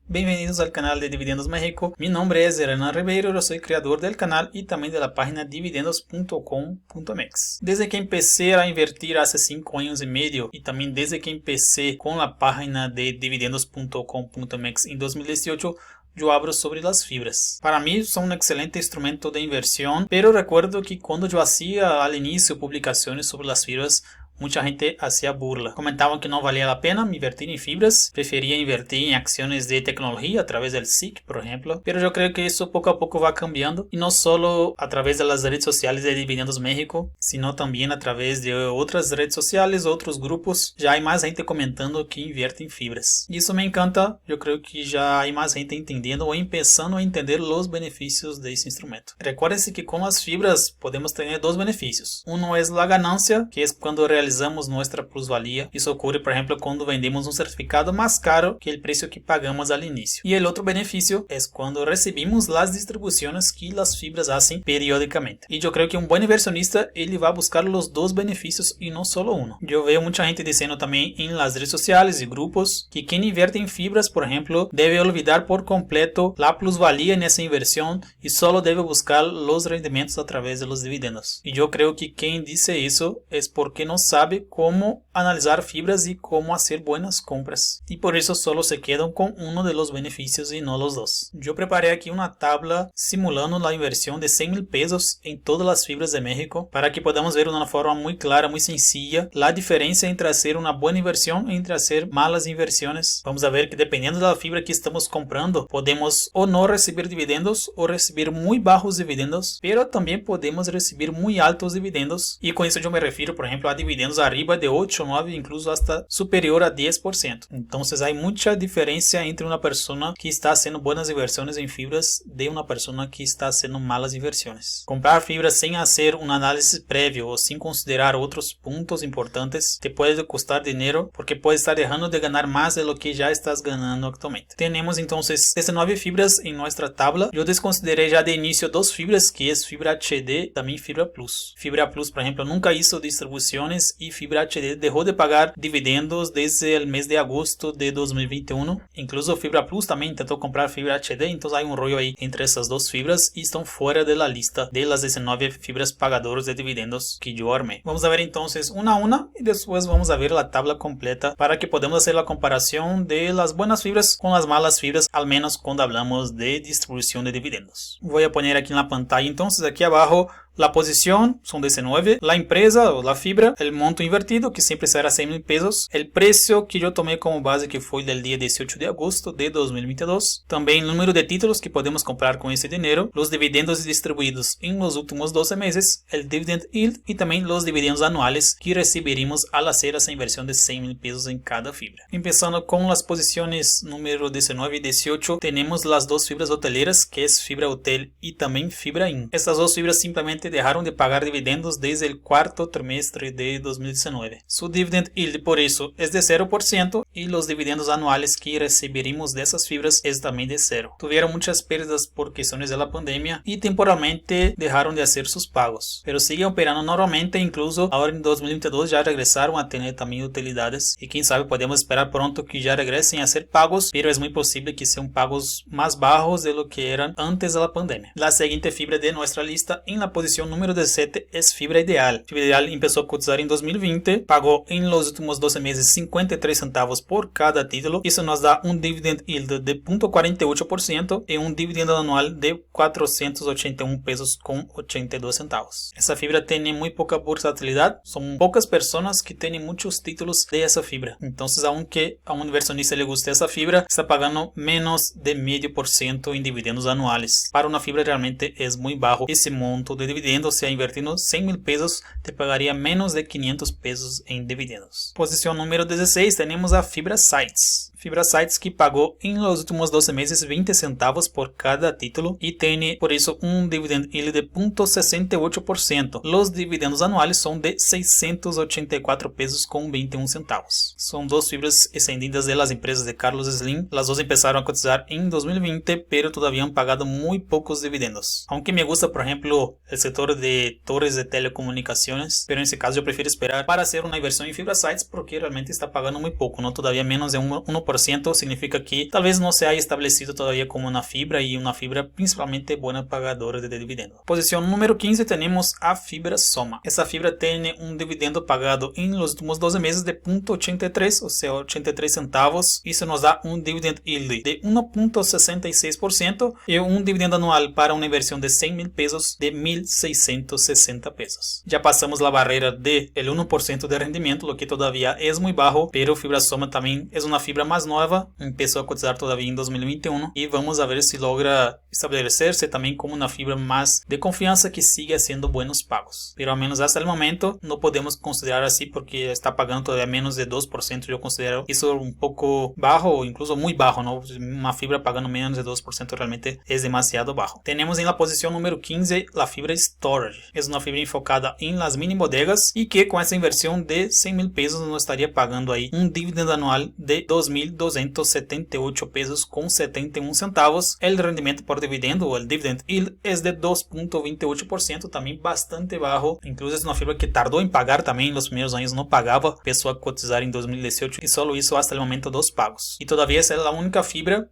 Bienvenidos al canal de Dividendos México. Mi nombre es Renan Ribeiro, yo soy creador del canal y también de la página dividendos.com.mx. Desde que empecé a invertir hace 5 años y medio y también desde que empecé con la página de dividendos.com.mx en 2018, yo hablo sobre las fibras. Para mí son un excelente instrumento de inversión, pero recuerdo que cuando yo hacía al inicio publicaciones sobre las fibras, mucha gente hacía burla. Comentaban que no valía la pena invertir en fibras, prefería invertir en acciones de tecnología a través del SIC, por ejemplo. Pero yo creo que eso poco a poco va cambiando, y no solo a través de las redes sociales de Dividendos México, sino también a través de otras redes sociales, otros grupos. Ya hay más gente comentando que invierte en fibras. Y eso me encanta. Yo creo que ya hay más gente entendiendo o empezando a entender los beneficios de ese instrumento. Recuérdense que con las fibras podemos tener dos beneficios. Uno es la ganancia, que es cuando realizamos nuestra plusvalía. Eso ocurre, por ejemplo, cuando vendemos un certificado más caro que el precio que pagamos al inicio. Y el otro beneficio es cuando recibimos las distribuciones que las fibras hacen periódicamente. Y yo creo que un buen inversionista, él va a buscar los dos beneficios y no solo uno. Yo veo mucha gente diciendo también en las redes sociales y grupos que quien invierte en fibras, por ejemplo, debe olvidar por completo la plusvalía en esa inversión y solo debe buscar los rendimientos a través de los dividendos. Y yo creo que quien dice eso es porque no sabe cómo analizar fibras y cómo hacer buenas compras, y por eso solo se quedan con uno de los beneficios y no los dos. Yo preparé aquí una tabla simulando la inversión de 100,000 pesos en todas las fibras de México para que podamos ver de una forma muy clara, muy sencilla, la diferencia entre hacer una buena inversión y entre hacer malas inversiones. Vamos a ver que dependiendo de la fibra que estamos comprando, podemos o no recibir dividendos o recibir muy bajos dividendos, pero también podemos recibir muy altos dividendos, y con eso yo me refiero, por ejemplo, a dividendos arriba de 8, 9, incluso hasta superior a 10%. Entonces hay mucha diferencia entre una persona que está haciendo buenas inversiones en fibras de una persona que está haciendo malas inversiones. Comprar fibras sin hacer un análisis previo o sin considerar otros puntos importantes te puede costar dinero, porque puedes estar dejando de ganar más de lo que ya estás ganando actualmente. Tenemos entonces 19 fibras en nuestra tabla. Yo desconsideré ya de inicio dos fibras, que es fibra HD, también fibra plus. Fibra plus, por ejemplo, nunca hizo distribuciones y Fibra HD dejó de pagar dividendos desde el mes de agosto de 2021. Incluso Fibra Plus también intentó comprar Fibra HD, entonces hay un rollo ahí entre esas dos fibras y están fuera de la lista de las 19 fibras pagadoras de dividendos que yo armé. Vamos a ver entonces una a una y después vamos a ver la tabla completa para que podamos hacer la comparación de las buenas fibras con las malas fibras, al menos cuando hablamos de distribución de dividendos. Voy a poner aquí en la pantalla entonces, aquí abajo, la posición son 19, la empresa o la fibra, el monto invertido que siempre será 100,000 pesos, el precio que yo tomé como base que fue del día 18 de agosto de 2022, también el número de títulos que podemos comprar con ese dinero, los dividendos distribuidos en los últimos 12 meses, el dividend yield y también los dividendos anuales que recibiremos al hacer esa inversión de 100,000 pesos en cada fibra. Empezando con las posiciones número 19 y 18, tenemos las dos fibras hoteleras, que es Fibra Hotel y también Fibra Inn. Estas dos fibras simplemente dejaron de pagar dividendos desde el cuarto trimestre de 2019. Su dividend yield por eso es de 0% y los dividendos anuales que recibiremos de esas fibras es también de 0. Tuvieron muchas pérdidas por cuestiones de la pandemia y temporalmente dejaron de hacer sus pagos, pero siguen operando normalmente. Incluso ahora en 2022 ya regresaron a tener también utilidades y quién sabe, podemos esperar pronto que ya regresen a hacer pagos, pero es muy posible que sean pagos más bajos de lo que eran antes de la pandemia. La siguiente fibra de nuestra lista en la posición número 17 es Fibra Ideal. Fibra Ideal empezó a cotizar en 2020, pagó en los últimos 12 meses 53 centavos por cada título. Eso nos da un dividend yield de 0.48% y un dividendo anual de 481 pesos con 82 centavos. Esa fibra tiene muy poca bursatilidad, son pocas personas que tienen muchos títulos de esa fibra. Entonces, aunque a un inversionista le guste esa fibra, está pagando menos de 0.5% en dividendos anuales. Para una fibra realmente es muy bajo ese monto de dividendos. Si invertiendo 100,000 pesos te pagaría menos de 500 pesos en dividendos. Posición número 16 tenemos a Fibra Sites. Fibra Sites que pagó en los últimos 12 meses 20 centavos por cada título y tiene por eso un dividend yield de 0.68%. Los dividendos anuales son de 684 pesos con 21 centavos. Son dos fibras extendidas de las empresas de Carlos Slim. Las dos empezaron a cotizar en 2020, pero todavía han pagado muy pocos dividendos. Aunque me gusta, por ejemplo, el sector de torres de telecomunicaciones, pero en ese caso yo prefiero esperar para hacer una inversión en Fibra Sites porque realmente está pagando muy poco, ¿no? Todavía menos de 1% 20%, significa que talvez no se haya establecido todavía como una fibra y una fibra principalmente buena pagadora de dividendo. Posición número 15 tenemos a fibra Soma. Esa fibra tiene un dividendo pagado en los últimos 12 meses de 0.83, o sea 83 centavos. Eso nos da un dividend yield de 1.66% y un dividendo anual para una inversión de 100 mil pesos de 1.660 pesos. Ya pasamos la barrera del 1% de rendimiento, lo que todavía es muy bajo, pero fibra Soma también es una fibra más nueva, empezó a cotizar todavía en 2021 y vamos a ver si logra establecerse también como una fibra más de confianza que sigue haciendo buenos pagos. Pero al menos hasta el momento no podemos considerar así porque está pagando todavía menos de 2%. Yo considero eso un poco bajo o incluso muy bajo, ¿no? Una fibra pagando menos de 2% realmente es demasiado bajo. Tenemos en la posición número 15 la fibra Storage. Es una fibra enfocada en las mini bodegas y que con esa inversión de 100 mil pesos nos estaría pagando ahí un dividendo anual de 2.278 pesos con 71 centavos. El rendimiento por dividendo o el dividend yield es de 2.28%, también bastante bajo. Incluso es una fibra que tardó en pagar también en los primeros años, no pagaba, empezó a cotizar en 2018 y solo hizo hasta el momento 2 pagos. Y todavía es la única fibra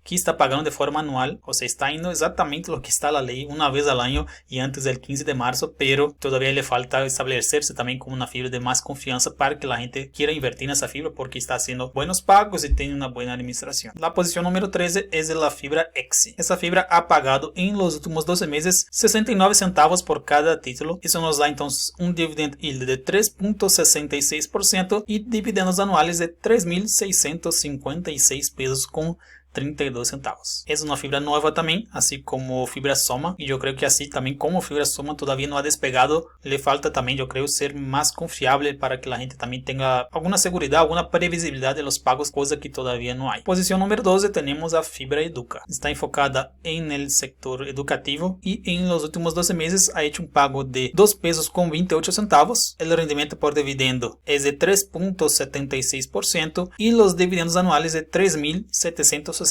que está pagando de forma anual, o sea, está yendo exactamente lo que está la ley, una vez al año y antes del 15 de marzo, pero todavía le falta establecerse también como una fibra de más confianza para que la gente quiera invertir en esa fibra porque está haciendo buenos pagos y tiene una buena administración. La posición número 13 es de la fibra Exi. Esa fibra ha pagado en los últimos 12 meses 69 centavos por cada título. Eso nos da entonces un dividend yield de 3.66% y dividendos anuales de 3.656 pesos con 32 centavos. Es una fibra nueva también, así como fibra Soma, y yo creo que así también como fibra Soma todavía no ha despegado, le falta también, yo creo, ser más confiable para que la gente también tenga alguna seguridad, alguna previsibilidad de los pagos, cosa que todavía no hay. Posición número 12 tenemos a fibra Educa. Está enfocada en el sector educativo y en los últimos 12 meses ha hecho un pago de 2 pesos con 28 centavos. El rendimiento por dividendo es de 3.76% y los dividendos anuales de 3.764.09.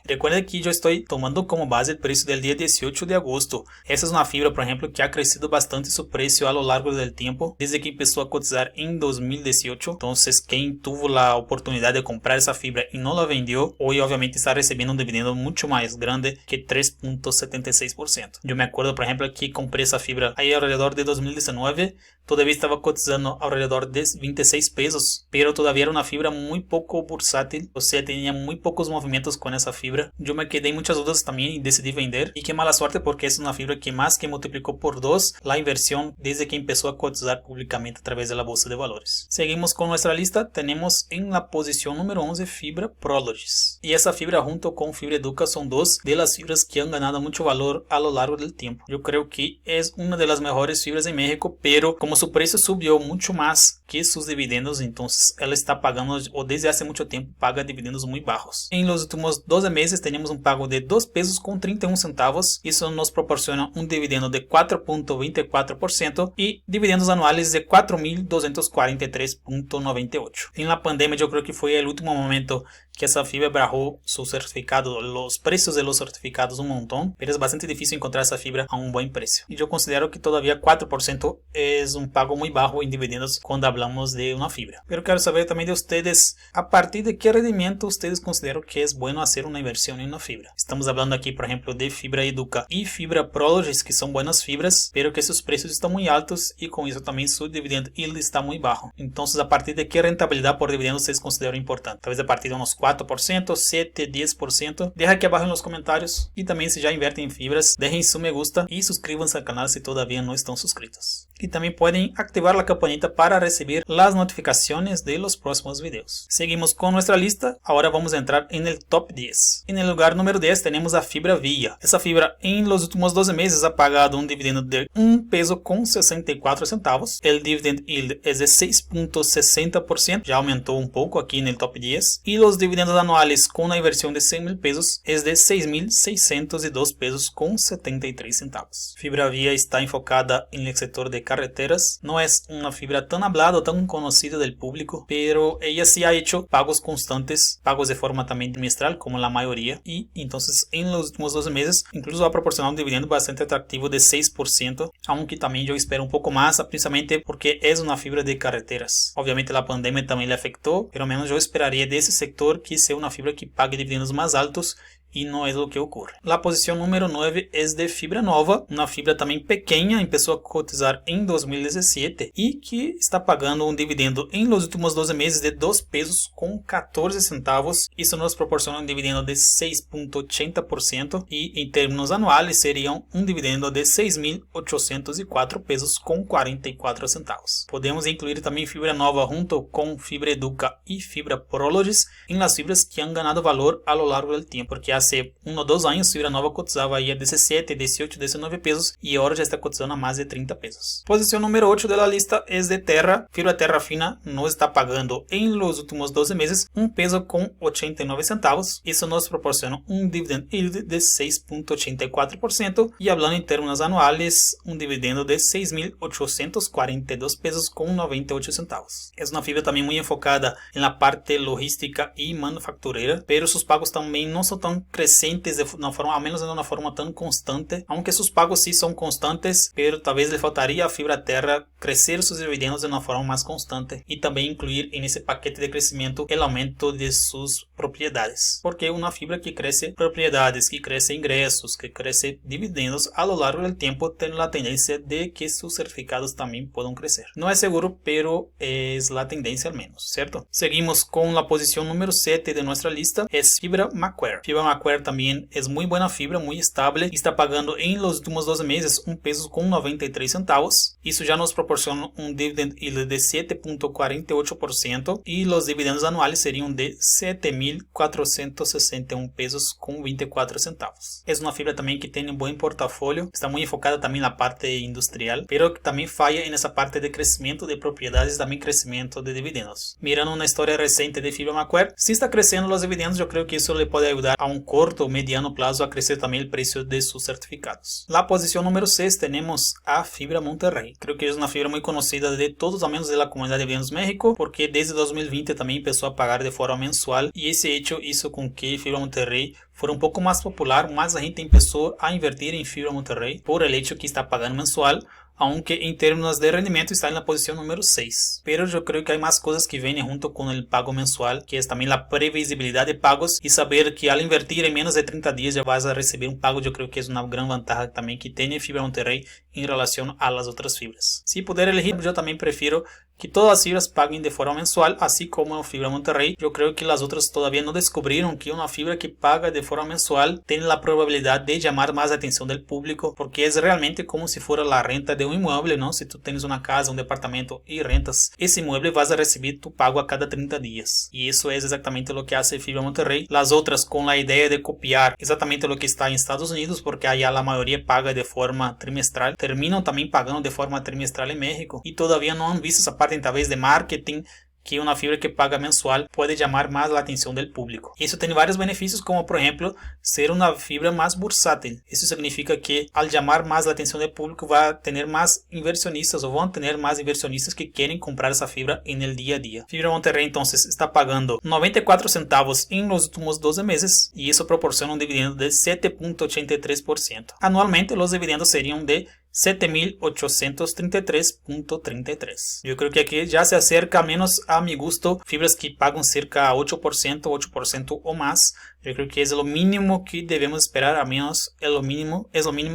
Recuerden que yo estoy tomando como base el precio del día 18 de agosto. Esa es una fibra, por ejemplo, que ha crecido bastante su precio a lo largo del tiempo, desde que empezó a cotizar en 2018. Entonces, quien tuvo la oportunidad de comprar esa fibra y no la vendió, hoy obviamente está recibiendo un dividendo mucho más grande que 3.76%. Yo me acuerdo, por ejemplo, que compré esa fibra ahí alrededor de 2019, todavía estaba cotizando alrededor de 26 pesos, pero todavía era una fibra muy poco bursátil, o sea, tenía muy pocos movimientos con esa fibra. Yo me quedé en muchas dudas también y decidí vender, y qué mala suerte porque es una fibra que más que multiplicó por 2 la inversión desde que empezó a cotizar públicamente a través de la bolsa de valores. Seguimos con nuestra lista. Tenemos en la posición número 11 fibra Prologis, y esa fibra junto con fibra Educa son dos de las fibras que han ganado mucho valor a lo largo del tiempo. Yo creo que es una de las mejores fibras en México, pero como su precio subió mucho más que sus dividendos, entonces ela está pagando, o desde hace mucho tiempo paga dividendos muy bajos. En los últimos 12 meses tenemos un pago de 2 pesos con 31 centavos. Eso nos proporciona un dividendo de 4.24% y dividendos anuales de 4.243.98. En la pandemia yo creo que fue el último momento que esa fibra bajó su certificado, los precios de los certificados un montón, pero es bastante difícil encontrar esa fibra a un buen precio. Y yo considero que todavía 4% es un pago muy bajo en dividendos cuando hablamos de una fibra. Pero quiero saber también de ustedes, a partir de qué rendimiento ustedes consideran que es bueno hacer una inversión en una fibra. Estamos hablando aquí, por ejemplo, de fibra Educa y fibra Prologis, que son buenas fibras, pero que sus precios están muy altos y con eso también su dividend yield está muy bajo. Entonces, a partir de qué rentabilidad por dividendos ustedes consideran importante? Tal vez a partir de unos 4%, 7, 10%. Deja aquí abajo en los comentarios. Y también, si ya invierten en fibras, dejen su me gusta y suscríbanse al canal si todavía no están suscritos. Y también pueden activar la campanita para recibir las notificaciones de los próximos videos. Seguimos con nuestra lista. Ahora vamos a entrar en el top 10. En el lugar número 10 tenemos a fibra Via. Esa fibra en los últimos 12 meses ha pagado un dividendo de 1 peso con 64 centavos. El dividend yield es de 6.60%. Ya aumentó un poco aquí en el top 10. Y los dividendos anuales con una inversión de 100 mil pesos es de 6.602 pesos con 73 centavos. Fibra Via está enfocada en el sector de carreteras. No es una fibra tan hablada o tan conocida del público, pero ella sí ha hecho pagos constantes, pagos de forma también trimestral como la mayoría, y entonces en los últimos 12 meses incluso ha proporcionado un dividendo bastante atractivo de 6%, aunque también yo espero un poco más, precisamente porque es una fibra de carreteras. Obviamente la pandemia también le afectó, pero al menos yo esperaría de ese sector que sea una fibra que pague dividendos más altos, y no es lo que ocurre. La posición número 9 es de Fibra Nova, una fibra también pequeña, empezó a cotizar en 2017 y que está pagando un dividendo en los últimos 12 meses de 2 pesos con 14 centavos. Eso nos proporciona un dividendo de 6.80% y en términos anuales sería un dividendo de 6.804 pesos con 44 centavos. Podemos incluir también Fibra Nova junto con Fibra Educa y Fibra Prologis en las fibras que han ganado valor a lo largo del tiempo, porque hace 1 o 2 años Fibra Nova cotizaba ahí a 17, 18, 19 pesos y ahora ya está cotizando a más de 30 pesos. Posición número 8 de la lista es de Terra. Fibra Terra Fina nos está pagando en los últimos 12 meses 1 peso con 89 centavos. Eso nos proporciona un dividend yield de 6.84% y hablando en términos anuales, un dividendo de 6.842 pesos con 98 centavos. Es una fibra también muy enfocada en la parte logística y manufacturera, pero sus pagos también no son tan crecientes de una forma, al menos de una forma tan constante, aunque sus pagos sí son constantes, pero tal vez le faltaría a Fibra Terra crecer sus dividendos de una forma más constante y también incluir en ese paquete de crecimiento el aumento de sus propiedades, porque una fibra que crece propiedades, que crece ingresos, que crece dividendos a lo largo del tiempo, tiene la tendencia de que sus certificados también puedan crecer. No es seguro, pero es la tendencia al menos, ¿cierto? Seguimos con la posición número 7 de nuestra lista, es Fibra Macquarie. Fibra Macquarie también es muy buena fibra, muy estable, y está pagando en los últimos 12 meses 1 peso con 93 centavos. Eso ya nos proporciona un dividend yield de 7.48% y los dividendos anuales serían de 7.461 pesos con 24 centavos. Es una fibra también que tiene un buen portafolio, está muy enfocada también en la parte industrial, pero también falla en esa parte de crecimiento de propiedades y también crecimiento de dividendos. Mirando una historia reciente de Fibra Macquarie, si está creciendo los dividendos, yo creo que eso le puede ayudar a un corto o mediano plazo a crecer también el precio de sus certificados. La posición número 6 tenemos a Fibra Monterrey. Creo que es una fibra muy conocida de todos, al menos de la comunidad de Dividendos México, porque desde 2020 también empezó a pagar de forma mensual y ese hecho hizo con que Fibra Monterrey fuera un poco más popular, más la gente empezó a invertir en Fibra Monterrey por el hecho que está pagando mensual, aunque en términos de rendimiento está en la posición número 6. Pero yo creo que hay más cosas que vienen junto con el pago mensual, que es también la previsibilidad de pagos y saber que al invertir en menos de 30 días ya vas a recibir un pago. Yo creo que es una gran ventaja también que tiene Fibra Monterrey en relación a las otras fibras. Si pudiera elegir, yo también prefiero que todas las fibras paguen de forma mensual, así como Fibra Monterrey. Yo creo que las otras todavía no descubrieron que una fibra que paga de forma mensual tiene la probabilidad de llamar más la atención del público, porque es realmente como si fuera la renta de un inmueble, ¿no? Si tú tienes una casa, un departamento y rentas ese inmueble, vas a recibir tu pago a cada 30 días. Y eso es exactamente lo que hace Fibra Monterrey. Las otras, con la idea de copiar exactamente lo que está en Estados Unidos, porque allá la mayoría paga de forma trimestral, terminan también pagando de forma trimestral en México y todavía no han visto esa parte en través de marketing, que una fibra que paga mensual puede llamar más la atención del público. Y eso tiene varios beneficios, como por ejemplo ser una fibra más bursátil. Eso significa que al llamar más la atención del público va a tener más inversionistas, o van a tener más inversionistas que quieren comprar esa fibra en el día a día. Fibra Monterrey entonces está pagando 94 centavos en los últimos 12 meses y eso proporciona un dividendo de 7.83%. Anualmente los dividendos serían de 7.833.33. Yo creo que aquí ya se acerca menos a mi gusto fibras que pagan cerca a 8% o más. Yo creo que es lo mínimo que debemos esperar, al menos es lo mínimo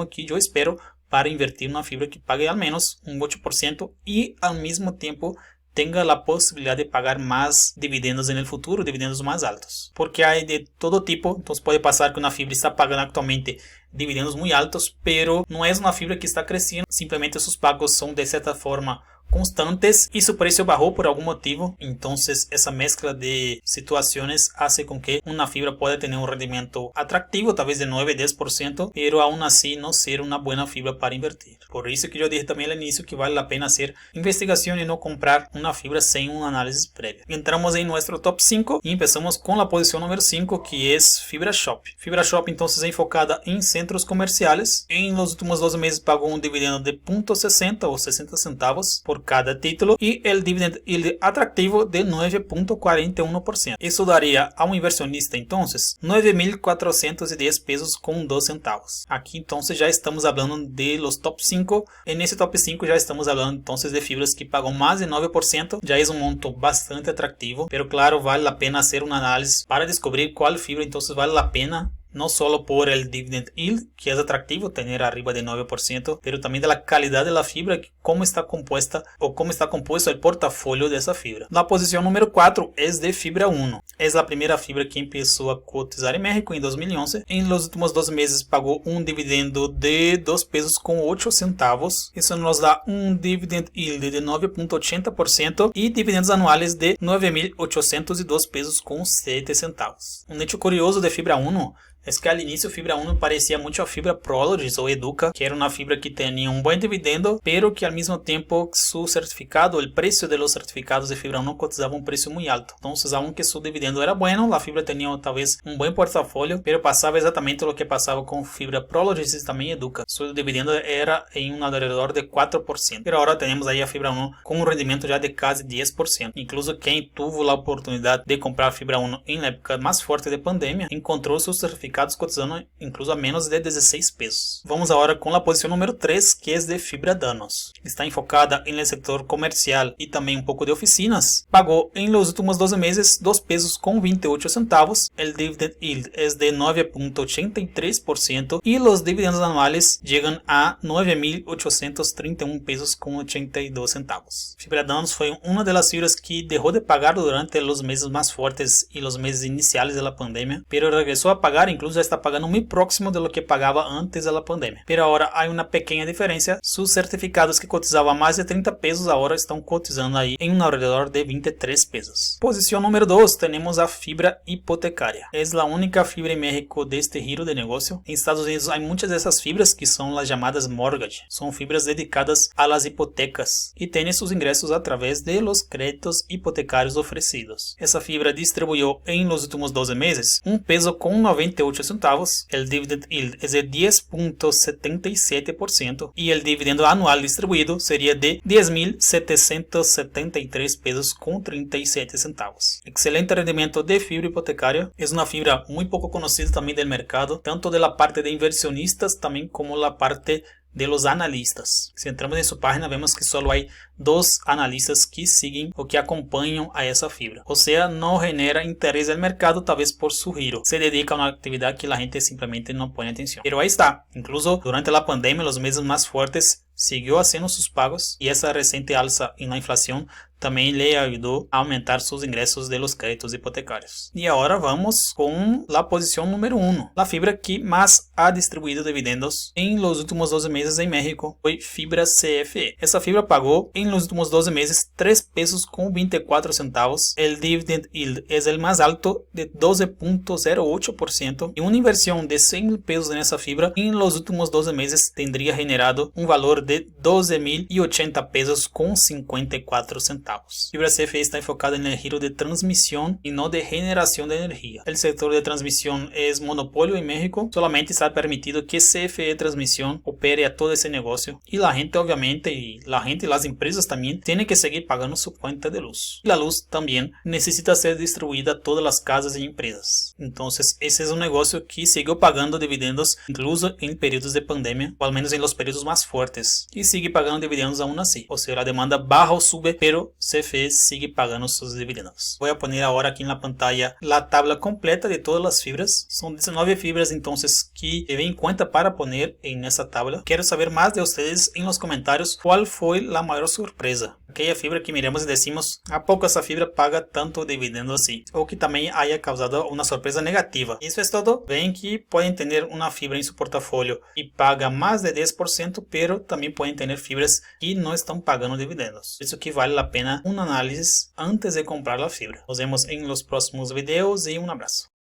que yo espero para invertir en una fibra que pague al menos un 8% y al mismo tiempo tenga la posibilidad de pagar más dividendos en el futuro, dividendos más altos. Porque hay de todo tipo, entonces puede pasar que una fibra está pagando actualmente dividendos muy altos, pero no es una fibra que está creciendo, simplemente sus pagos son de cierta forma constantes y su precio bajó por algún motivo. Entonces esa mezcla de situaciones hace con que una fibra pueda tener un rendimiento atractivo, tal vez de 9-10%, pero aún así no ser una buena fibra para invertir. Por eso que yo dije también al inicio que vale la pena hacer investigación y no comprar una fibra sin un análisis previo. Entramos en nuestro top 5 y empezamos con la posición número 5, que es Fibra Shop. Fibra Shop entonces es enfocada en centros comerciales. En los últimos 12 meses pagó un dividendo de 0.60 o 60 centavos por cada título y el dividend yield atractivo de 9.41%. Eso daría a un inversionista entonces 9.410 pesos con 2 centavos. Aquí entonces ya estamos hablando de los top 5. En ese top 5 ya estamos hablando entonces de fibras que pagam más de 9%. Ya es un monto bastante atractivo, pero claro, vale la pena hacer un análisis para descubrir cuál fibra entonces vale la pena. No solo por el dividend yield, que es atractivo tener arriba de 9%, pero también de la calidad de la fibra, cómo está compuesta o cómo está compuesto el portafolio de esa fibra. La posición número 4 es de Fibra 1. Es la primera fibra que empezó a cotizar en México en 2011. En los últimos 12 meses pagó un dividendo de 2 pesos con 8 centavos. Eso nos da un dividend yield de 9.80% y dividendos anuales de 9.802 pesos con 7 centavos. Un hecho curioso de Fibra 1 es que al inicio Fibra 1 parecía mucho a Fibra Prologis o Educa, que era una fibra que tenía un buen dividendo, pero que al mismo tiempo su certificado, el precio de los certificados de Fibra 1 cotizaba un precio muy alto. Entonces, aunque su dividendo era bueno, la fibra tenía tal vez un buen portafolio, pero pasaba exactamente lo que pasaba con Fibra Prologis y también Educa. Su dividendo era en un alrededor de 4%, pero ahora tenemos ahí a Fibra 1 con un rendimiento ya de casi 10%. Incluso quien tuvo la oportunidad de comprar Fibra 1 en la época más fuerte de pandemia, encontró sus certificados cotizando incluso a menos de 16 pesos. Vamos ahora con la posición número 3, que es de Fibra Danos. Está enfocada en el sector comercial y también un poco de oficinas. Pagó en los últimos 12 meses 2 pesos con 28 centavos. El dividend yield es de 9.83% y los dividendos anuales llegan a 9.831 pesos con 82 centavos. Fibra Danos fue una de las fibras que dejó de pagar durante los meses más fuertes y los meses iniciales de la pandemia, pero regresó a pagar, incluso ya está pagando muy próximo de lo que pagaba antes de la pandemia. Pero ahora hay una pequeña diferencia. Sus certificados que cotizaban más de 30 pesos ahora están cotizando ahí en un alrededor de 23 pesos. Posición número 2 tenemos a Fibra Hipotecaria. Es la única fibra en México de este giro de negocio. En Estados Unidos hay muchas de esas fibras que son las llamadas mortgage. Son fibras dedicadas a las hipotecas y tienen sus ingresos a través de los créditos hipotecarios ofrecidos. Esa fibra distribuyó en los últimos 12 meses un peso con 98 centavos, el dividend yield es de 10.77% y el dividendo anual distribuido sería de 10.773 pesos con 37 centavos. Excelente rendimiento de fibra hipotecaria. Es una fibra muy poco conocida también del mercado, tanto de la parte de inversionistas también como la parte de los analistas. Si entramos en su página vemos que solo hay 2 analistas que siguen o que acompañan a esa fibra. O sea, no genera interés del mercado tal vez por su giro. Se dedica a una actividad que la gente simplemente no pone atención. Pero ahí está. Incluso durante la pandemia, los meses más fuertes, siguió haciendo sus pagos y esa reciente alza en la inflación también le ayudó a aumentar sus ingresos de los créditos hipotecarios. Y ahora vamos con la posición número 1. La fibra que más ha distribuido dividendos en los últimos 12 meses en México fue Fibra CFE. Esa fibra pagó en los últimos 12 meses 3 pesos con 24 centavos. El dividend yield es el más alto de 12.08% y una inversión de 100,000 pesos en esa fibra en los últimos 12 meses tendría generado un valor de 12.080 pesos con 54 centavos. Fibra CFE está enfocada en el giro de transmisión y no de generación de energía. El sector de transmisión es monopolio en México. Solamente está permitido que CFE Transmisión opere a todo ese negocio y la gente obviamente y las empresas también tienen que seguir pagando su cuenta de luz. La luz también necesita ser distribuida a todas las casas y empresas. Entonces ese es un negocio que siguió pagando dividendos incluso en periodos de pandemia, o al menos en los periodos más fuertes, y sigue pagando dividendos aún así. O sea, la demanda baja o sube, pero CFE sigue pagando sus dividendos. Voy a poner ahora aquí en la pantalla la tabla completa de todas las fibras. Son 19 fibras entonces que llevé en cuenta para poner en esa tabla. Quiero saber más de ustedes en los comentarios cuál fue la mayor sorpresa aquella fibra que miramos y decimos, ¿a poco esa fibra paga tanto dividendo así? O que también haya causado una sorpresa negativa. Eso es todo. Ven que pueden tener una fibra en su portafolio y paga más de 10%, pero también pueden tener fibras que no están pagando dividendos. Por eso que vale la pena un análisis antes de comprar la fibra. Nos vemos en los próximos videos y un abrazo.